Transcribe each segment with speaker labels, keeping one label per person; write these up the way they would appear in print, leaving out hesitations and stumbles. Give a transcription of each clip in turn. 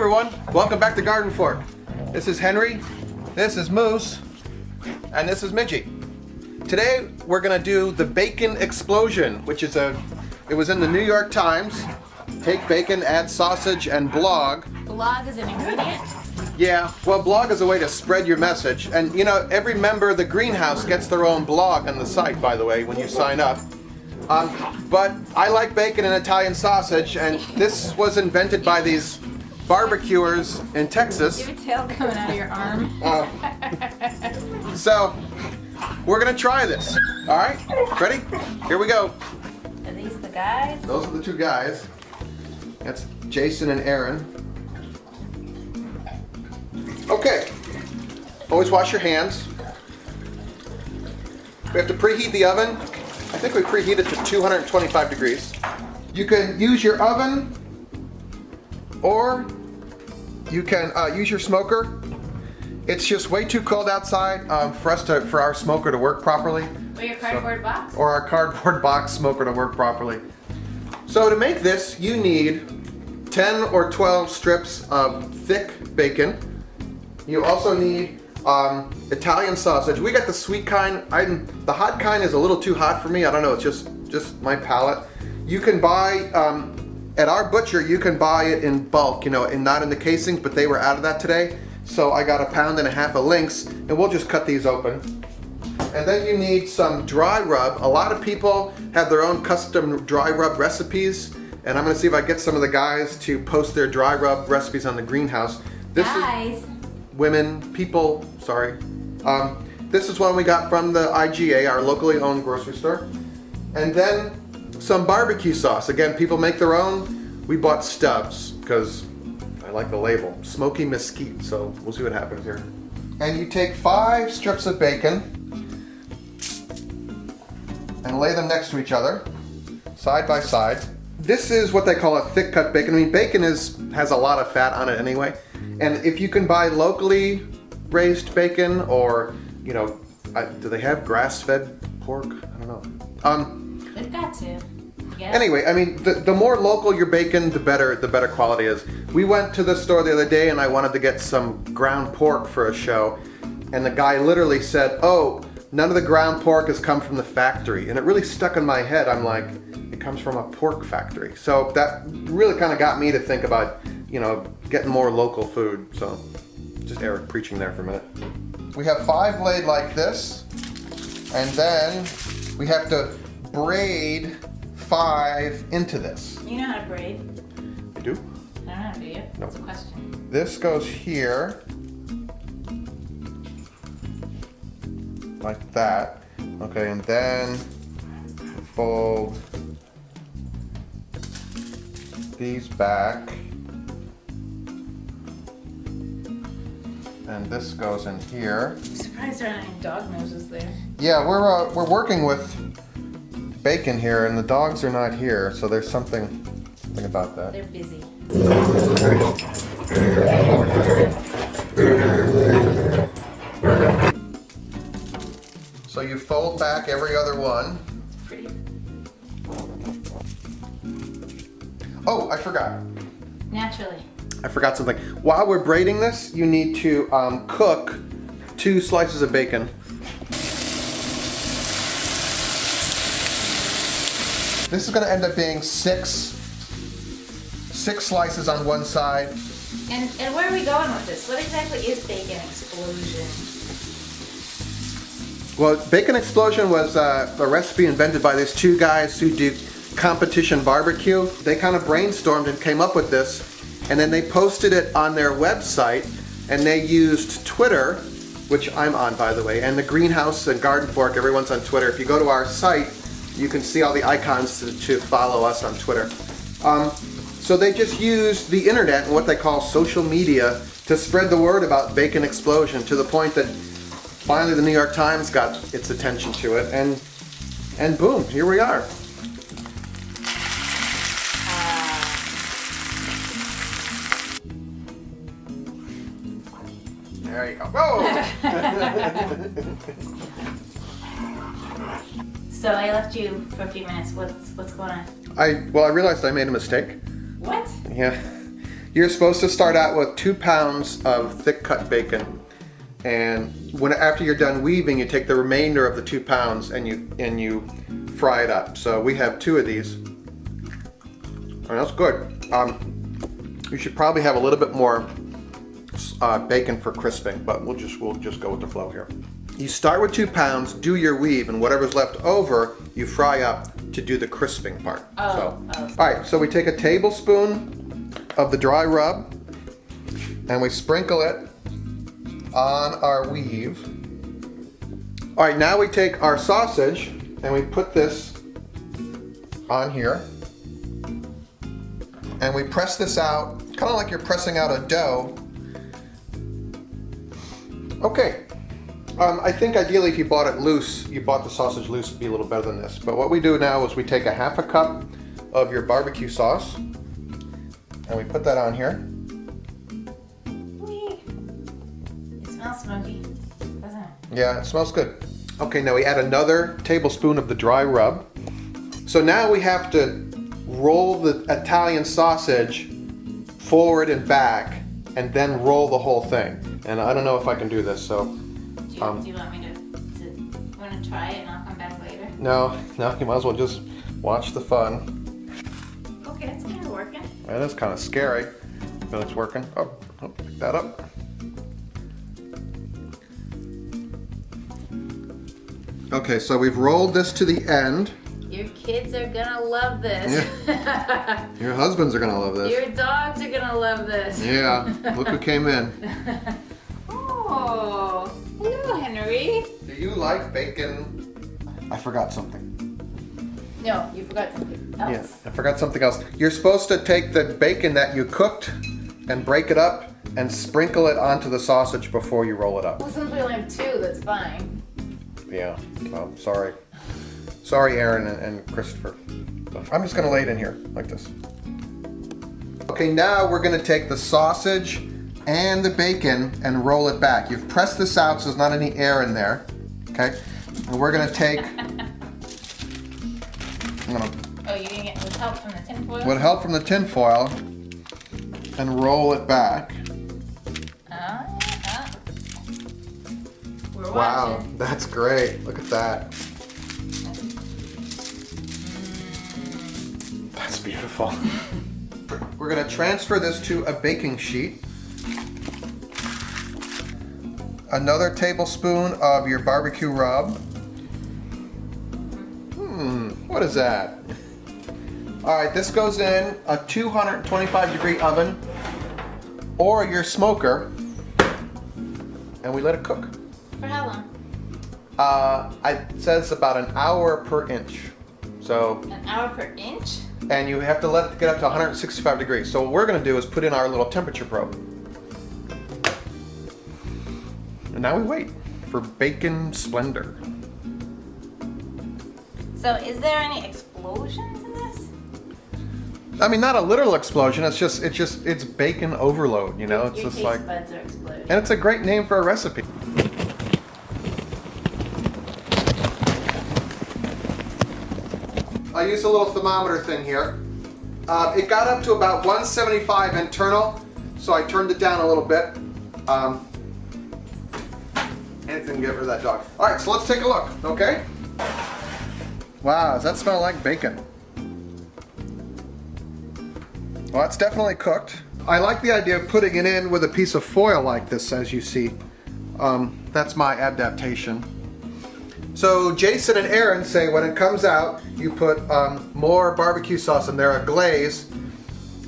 Speaker 1: everyone, welcome back to GardenFork. This is Henry, this is Moose, and this is Midgie. Today we're gonna do the bacon explosion, which is it was in the New York Times. Take bacon, add sausage, and blog.
Speaker 2: Blog is an ingredient?
Speaker 1: Yeah, well, blog is a way to spread your message. And you know, every member of the greenhouse gets their own blog on the site, by the way, when you sign up. But I like bacon and Italian sausage, and this was invented by these barbecuers in Texas.
Speaker 2: You have a tail coming out of your arm.
Speaker 1: So, we're gonna try this. All right, ready? Here we go.
Speaker 2: Are these the guys?
Speaker 1: Those are the two guys. That's Jason and Aaron. Okay, always wash your hands. We have to preheat the oven. I think we preheat it to 225 degrees. You can use your oven, or you can use your smoker. It's just way too cold outside for our smoker to work properly.
Speaker 2: Or your cardboard box?
Speaker 1: Or our cardboard box smoker to work properly. So to make this, you need 10 or 12 strips of thick bacon. You also need Italian sausage. We got the sweet kind. The hot kind is a little too hot for me. I don't know, it's just my palate. You can buy, at our butcher, you can buy it in bulk, you know, and not in the casings, but they were out of that today. So I got 1.5 pounds of links, and we'll just cut these open. And then you need some dry rub. A lot of people have their own custom dry rub recipes, and I'm gonna see if I get some of the guys to post their dry rub recipes on the greenhouse. Women, people, sorry. This is one we got from the IGA, our locally owned grocery store. And then some barbecue sauce. Again, people make their own. We bought Stubbs because I like the label. Smoky mesquite, so we'll see what happens here. And you take 5 strips of bacon and lay them next to each other, side by side. This is what they call a thick cut bacon. I mean, bacon has a lot of fat on it anyway. And if you can buy locally raised bacon, or, you know, do they have grass-fed pork? I don't know.
Speaker 2: They've got to. Yeah.
Speaker 1: Anyway, I mean, the more local your bacon, the better quality is. We went to the store the other day and I wanted to get some ground pork for a show. And the guy literally said, oh, none of the ground pork has come from the factory. And it really stuck in my head. I'm like, it comes from a pork factory. So that really kind of got me to think about, you know, getting more local food. So just Eric preaching there for a minute. We have 5 laid like this, and then we have to braid 5 into this.
Speaker 2: You know how to braid?
Speaker 1: You do?
Speaker 2: I don't know, do you?
Speaker 1: No.
Speaker 2: That's a question.
Speaker 1: This goes here, like that. Okay, and then fold these back. And this goes in here.
Speaker 2: I'm surprised there aren't any dog noses there.
Speaker 1: Yeah, we're working with bacon here, and the dogs are not here, so there's something about that.
Speaker 2: They're busy.
Speaker 1: So you fold back every other one.
Speaker 2: Pretty.
Speaker 1: Oh, I forgot.
Speaker 2: Naturally.
Speaker 1: I forgot something. While we're braiding this, you need to cook 2 slices of bacon. This is going to end up being 6 slices on one side.
Speaker 2: And where are we going with this? What exactly is bacon explosion?
Speaker 1: Well, Bacon Explosion was a recipe invented by these 2 guys who do competition barbecue. They kind of brainstormed and came up with this. And then they posted it on their website, and they used Twitter, which I'm on, by the way, and the Greenhouse and GardenFork, everyone's on Twitter. If you go to our site, you can see all the icons to follow us on Twitter. So they just used the internet and what they call social media to spread the word about Bacon Explosion, to the point that finally the New York Times got its attention to it, and boom, here we are. There you go. Oh!
Speaker 2: So I left you for a few minutes. What's going on?
Speaker 1: I realized I made a mistake.
Speaker 2: What?
Speaker 1: Yeah. You're supposed to start out with 2 pounds of thick cut bacon, and after you're done weaving, you take the remainder of the 2 pounds and you fry it up. So we have 2 of these. And that's good. You should probably have a little bit more bacon for crisping, but we'll just go with the flow here. You start with 2 pounds, do your weave, and whatever's left over, you fry up to do the crisping part. All right, so we take a tablespoon of the dry rub, and we sprinkle it on our weave. All right, now we take our sausage, and we put this on here, and we press this out, kind of like you're pressing out a dough. Okay. I think ideally if you bought it loose, you bought the sausage loose, it'd be a little better than this. But what we do now is we take a 1/2 cup of your barbecue sauce and we put that on here.
Speaker 2: Whee. It smells smoky, doesn't it?
Speaker 1: Yeah, it smells good. Okay, now we add another tablespoon of the dry rub. So now we have to roll the Italian sausage forward and back and then roll the whole thing. And I don't know if I can do this, so.
Speaker 2: Do you want me to try it and I'll come back later?
Speaker 1: No, you might as well just watch the fun.
Speaker 2: Okay, it's kind of working.
Speaker 1: That is kind of scary, but it's working. Oh, pick that up. Okay, so we've rolled this to the end.
Speaker 2: Your kids are gonna love this.
Speaker 1: Yeah. Your husbands are gonna love this.
Speaker 2: Your dogs are gonna love this.
Speaker 1: Yeah, look who came in.
Speaker 2: Oh, hello, Henry.
Speaker 1: Do you like bacon? I forgot something.
Speaker 2: No, you forgot something else.
Speaker 1: Yeah, I forgot something else. You're supposed to take the bacon that you cooked and break it up and sprinkle it onto the sausage before you roll it up.
Speaker 2: Well, since we only have 2, that's fine.
Speaker 1: Yeah, well, sorry. Sorry, Aaron and Christopher. I'm just gonna lay it in here, like this. Okay, now we're gonna take the sausage and the bacon and roll it back. You've pressed this out so there's not any air in there, okay? And we're gonna take,
Speaker 2: Oh, you're gonna get with help from the tin foil?
Speaker 1: with help from the tin foil, and roll it back.
Speaker 2: We're
Speaker 1: Wow,
Speaker 2: watching.
Speaker 1: that's great. Look at that. That's beautiful. We're gonna transfer this to a baking sheet. Another tablespoon of your barbecue rub. What is that? All right, this goes in a 225-degree oven or your smoker, and we let it cook.
Speaker 2: For how long?
Speaker 1: It says about an hour per inch. So.
Speaker 2: An hour per inch?
Speaker 1: And you have to let it get up to 165 degrees. So what we're gonna do is put in our little temperature probe. And now we wait for bacon splendor.
Speaker 2: So is there any explosions in this?
Speaker 1: I mean, not a literal explosion. It's bacon overload. You know, it's
Speaker 2: Your
Speaker 1: just
Speaker 2: taste
Speaker 1: like,
Speaker 2: buds are exploding.
Speaker 1: and it's a great name for a recipe. I used a little thermometer thing here. It got up to about 175 internal, so I turned it down a little bit. And it didn't get rid of that dog. All right, so let's take a look, okay? Wow, does that smell like bacon? Well, it's definitely cooked. I like the idea of putting it in with a piece of foil like this, as you see. That's my adaptation. So Jason and Aaron say when it comes out, you put more barbecue sauce in there, a glaze.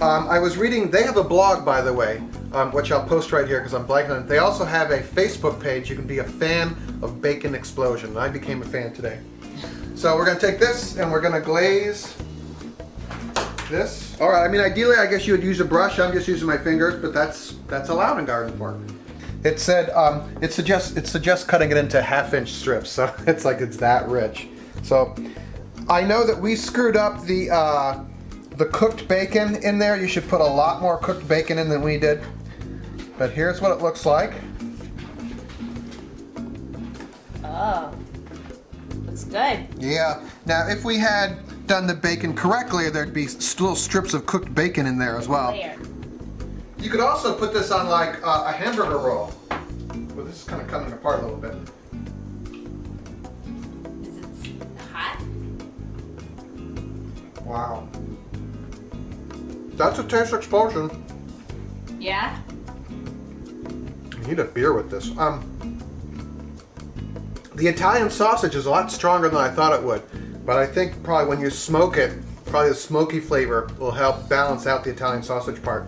Speaker 1: I was reading, they have a blog, by the way, which I'll post right here because I'm blanking on it. They also have a Facebook page. You can be a fan of Bacon Explosion. I became a fan today. So we're gonna take this and we're gonna glaze this. All right, I mean, ideally, I guess you would use a brush. I'm just using my fingers, but that's allowed in GardenFork. It said it suggests cutting it into 1/2-inch strips, so it's like it's that rich. So I know that we screwed up the cooked bacon in there. You should put a lot more cooked bacon in than we did. But here's what it looks like.
Speaker 2: Oh, looks good.
Speaker 1: Yeah. Now, if we had done the bacon correctly, there'd be little strips of cooked bacon in there as well.
Speaker 2: Layer.
Speaker 1: You could also put this on like a hamburger roll. Well, this is kind of coming apart a little bit.
Speaker 2: Is it hot?
Speaker 1: Wow. That's a taste explosion.
Speaker 2: Yeah?
Speaker 1: You need a beer with this. The Italian sausage is a lot stronger than I thought it would, but I think probably when you smoke it, probably the smoky flavor will help balance out the Italian sausage part.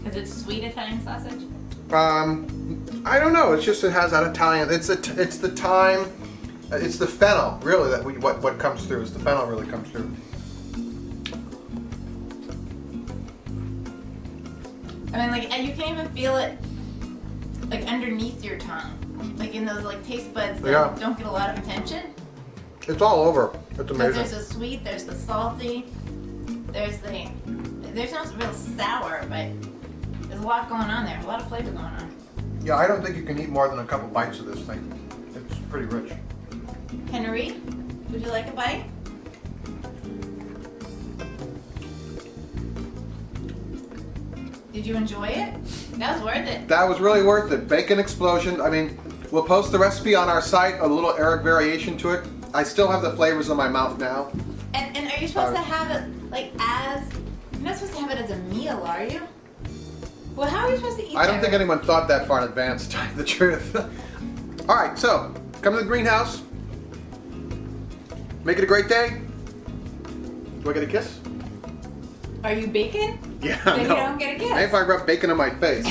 Speaker 2: Is it sweet Italian sausage?
Speaker 1: I don't know. It's just it has that Italian. It's the thyme. It's the fennel really that what comes through is the fennel really comes through.
Speaker 2: I mean, like, you can even feel it, like, underneath your tongue. Like, in those, like, taste buds that don't get a lot of attention.
Speaker 1: It's all over. It's amazing.
Speaker 2: There's the sweet, there's the salty, there's no real sour, but there's a lot going on there. A lot of flavor going on.
Speaker 1: Yeah, I don't think you can eat more than a couple bites of this thing. It's pretty rich.
Speaker 2: Henry, would you like a bite? Did you enjoy it? That was worth it.
Speaker 1: That was really worth it. Bacon explosion. I mean, we'll post the recipe on our site, a little Eric variation to it. I still have the flavors in my mouth now.
Speaker 2: And are you supposed to have it like you're not supposed to have it as a meal, are you? Well, how are you supposed to eat
Speaker 1: I don't think anyone thought that far in advance, to tell you the truth. All right, so come to the greenhouse. Make it a great day. Do I get a kiss?
Speaker 2: Are you bacon?
Speaker 1: Yeah,
Speaker 2: Then
Speaker 1: no.
Speaker 2: you don't get a kiss.
Speaker 1: Maybe if I rub bacon on my face.